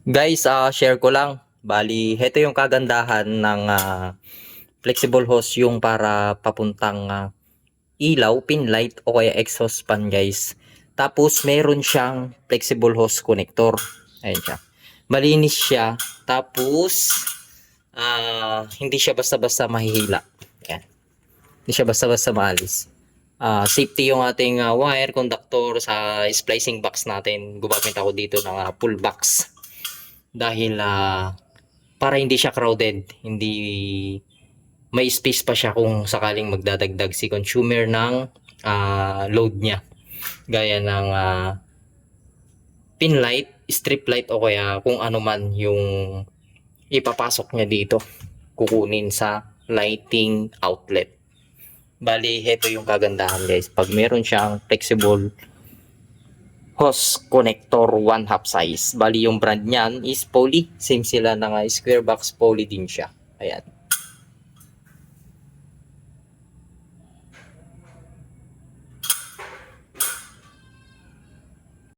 Guys, share ko lang. Bali, heto yung kagandahan ng flexible hose yung para papuntang ilaw, pin light o kaya exhaust fan guys. Tapos meron siyang flexible hose connector. Ayan siya. Malinis siya. Tapos hindi siya basta-basta mahihila. Ayan. Hindi siya basta-basta maalis. Safety yung ating wire conductor sa splicing box natin. Gumamit ako dito ng pull box. Dahil para hindi siya crowded, hindi may space pa siya kung sakaling magdadagdag si consumer ng load niya. Gaya ng pin light, strip light o kaya kung ano man yung ipapasok niya dito, kukunin sa lighting outlet. Bali, heto yung kagandahan guys. Pag meron siyang flexible hose connector 1/2 size. Bali yung brand niyan is Poly. Same sila ng square box, Poly din siya. Ayan.